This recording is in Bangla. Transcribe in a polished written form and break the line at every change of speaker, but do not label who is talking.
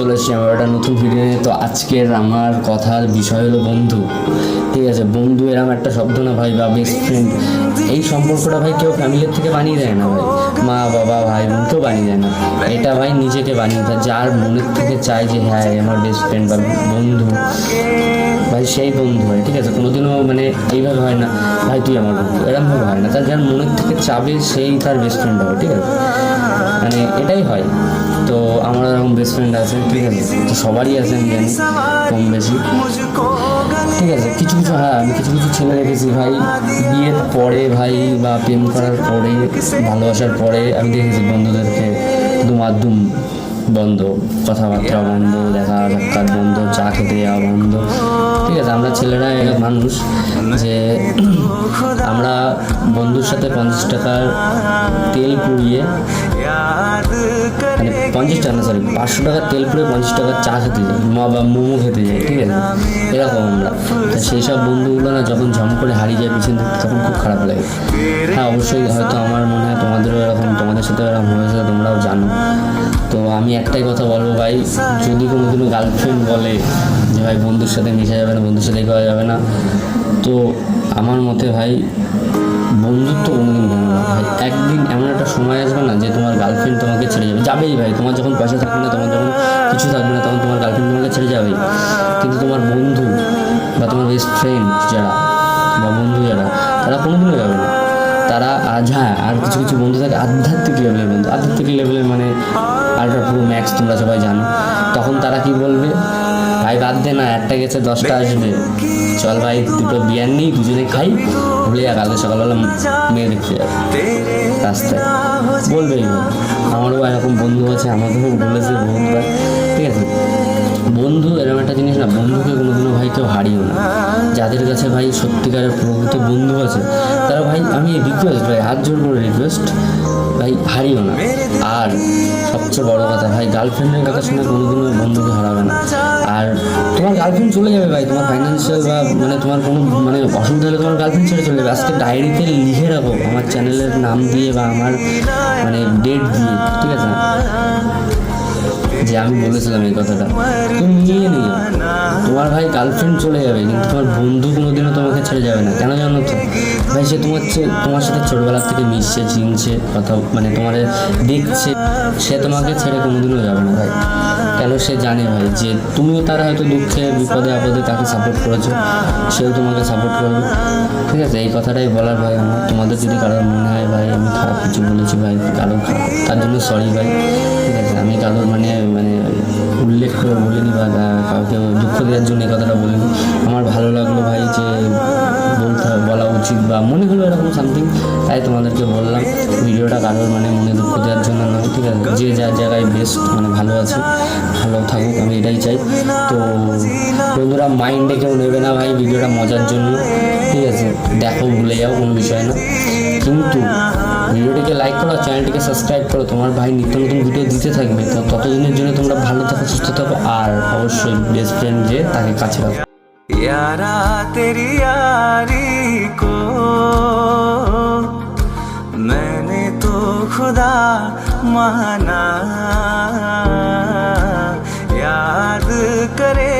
চলে এসেছি আমার একটা নতুন ভিডিও নিয়ে। তো আজকের আমার কথার বিষয় হলো বন্ধু। ঠিক আছে, বন্ধু এরকম একটা শব্দ না ভাই, বা বেস্ট ফ্রেন্ড, এই সম্পর্কটা ভাই কেউ ফ্যামিলির থেকে বানিয়ে দেয় না ভাই, মা বাবা ভাই বোন কেউ বানিয়ে দেয় না। এটা ভাই নিজেকে বানিয়ে দেয়, যার মনের থেকে চায় যে হ্যাঁ আমার বেস্ট ফ্রেন্ড বা বন্ধু ভাই, সেই বন্ধু হয়। ঠিক আছে, কোনোদিনও মানে এইভাবে হয় না ভাই তুই আমার বন্ধু, এরকমভাবে হয় না। তার যার মনের থেকে চাবে সেই তার বেস্ট ফ্রেন্ড হবে। ঠিক আছে, মানে এটাই হয়। তো আমার এরকম বেস্ট ফ্রেন্ড আছে, ঠিক আছে, তো সবারই আছে আমি জানি কম বেশি। ঠিক আছে, কিছু কিছু হ্যাঁ আমি কিছু কিছু ছেলে দেখেছি ভাই, বিয়ের পরে ভাই বা প্রেম করার পরে ভালোবাসার পরে আমি দেখেছি বন্ধুদেরকে দুমাদ্দুম বন্ধ, কথাবার্তা বন্ধ, দেখা সাক্ষাৎ বন্ধ, চা খেতে যাওয়া বন্ধ। ঠিক আছে, আমরা ছেলেরা এক মানুষ যে আমরা বন্ধুর সাথে 50 টাকার তেল পুড়িয়ে, মানে 50 টাকা না সরি 500 টাকার তেল পুড়িয়ে 50 টাকার চা খেতে যাই বা মোমো খেতে যাই। ঠিক আছে, এরকম আমরা। সেই সব বন্ধুগুলো না যখন ঝম করে হারিয়ে যায় পিছন থেকে, তখন খুব খারাপ লাগে। হ্যাঁ অবশ্যই, হয়তো আমার মনে হয় তোমাদেরও এরকম, তোমাদের সাথে এরকম হয়েছে, তোমরাও জানো। তো আমি একটাই কথা বলবো ভাই, যদি কোনো গার্লফ্রেন্ড বলে যে ভাই বন্ধুর সাথে মিশা যাবে না, বন্ধুর সাথে করা যাবে না, তো আমার মতে ভাই বন্ধুত্ব কোনোদিন ভালো না ভাই। একদিন এমন একটা সময় আসবে না যে তোমার গার্লফ্রেন্ড তোমাকে ছেড়ে যাবে, যাবেই ভাই। তোমার যখন পয়সা থাকবে না, তোমার যখন কিছু থাকবে না, তখন তোমার গার্লফ্রেন্ড তোমাকে ছেড়ে যাবেই। কিন্তু তোমার বন্ধু বা তোমার বেস্ট ফ্রেন্ড যারা বা বন্ধু যারা, তারা কোনোদিনও যাবে না। তারা হ্যাঁ, আর কিছু কিছু বন্ধু থাকে আধ্যাত্মিক লেভেলের বন্ধু, আধ্যাত্মিক লেভেলের মানে আল্ট্রা প্রো ম্যাক্স, তোমরা সবাই জানো। তখন তারা কি বলবে, ভাই বাদ দে না, একটা গেছে 10টা আসবে, চল ভাই দুটো বিয়ার নিই, দুজনে খাই, ভুলে যা, কালকে সকালবেলা মেয়ে দেখতে যাবে রাস্তায়, বলবেই। আমারও এরকম বন্ধু আছে, আমাকেও বলেছে বহুতবার। ঠিক আছে, বন্ধু এরকম একটা জিনিস না, বন্ধুকে কোনোদিনও ভাই কেউ হারিও না। যাদের কাছে ভাই সত্যিকারের প্রকৃত বন্ধু আছে, তারা ভাই, আমি রিকোয়েস্ট ভাই, হাত জোর করে রিকোয়েস্ট ভাই, হারিও না। আর সবচেয়ে বড় কথা ভাই, গার্লফ্রেন্ডের কথা শুনে কোনোদিনও বন্ধুকে হারাবে না। আর তোমার গার্লফ্রেন্ড চলে যাবে ভাই, তোমার ফাইন্যান্সিয়াল বা মানে তোমার কোনো মানে অসুবিধা হলে তোমার গার্লফ্রেন্ড ছেড়ে চলে যাবে। আজকে ডায়েরিতে লিখে রাখো আমার চ্যানেলের নাম দিয়ে বা আমার মানে ডেট দিয়ে, ঠিক আছে, যে আমি বলেছিলাম এই কথাটা, তুমি নিয়ে নিও। তোমার ভাই গার্লফ্রেন্ড চলে যাবে, কিন্তু তোমার বন্ধু কোনোদিনও তোমাকে ছেড়ে যাবে না। কেন জানো তো ভাই, সে তোমার সাথে ছোটবেলার থেকে মিশছে, চিনছে, কথা মানে তোমার দেখছে, সে তোমাকে ছেড়ে কোনোদিনও যাবে না ভাই। কেন, সে জানে ভাই যে তুমিও তার হয়তো দুঃখে বিপদে আপদে তাকে সাপোর্ট করেছো, সেও তোমাকে সাপোর্ট করবে। ঠিক আছে, এই কথাটাই বলার ভাই আমার। তোমাদের যদি কারোর মনে হয় ভাই আমি খারাপ কিছু বলেছি ভাই, কারোর খারাপ, তার জন্য সরি ভাই। ঠিক আছে, আমি কারোর মানে উল্লেখ করে বলিনি বা কাউকে দুঃখ দেওয়ার জন্য এই কথাটা বলিনি। আমার ভালো লাগলো ভাই যে বলা উচিত বা মনে হলো এরকম সামথিং, তাই তোমাদেরকে বললাম। ভিডিওটা কারোর মানে মনে দুঃখ দেওয়ার জন্য নয়। ঠিক আছে, যে যার জায়গায় বেস্ট মানে ভালো আছে, ভালো থাকুক, আমি এটাই চাই। তো বন্ধুরা মাইন্ডে কেউ নেবে না ভাই, ভিডিওটা মজার জন্য। ঠিক আছে, দেখো ভুলে যাও, কোনো বিষয় না, কিন্তু ভিডিওটিকে লাইক করো, চ্যানেলটিকে সাবস্ক্রাইব করো। তোমার ভাই নিত্য নতুন ভিডিও দিতে থাকবে, তো ততদিনের জন্য তোমরা ভালো থাকো, সুস্থ থাকো, আর অবশ্যই বেস্ট ফ্রেন্ড যে তাকে কাছে রাখো।
यारा तेरी यारी को मैंने तो खुदा माना, याद करे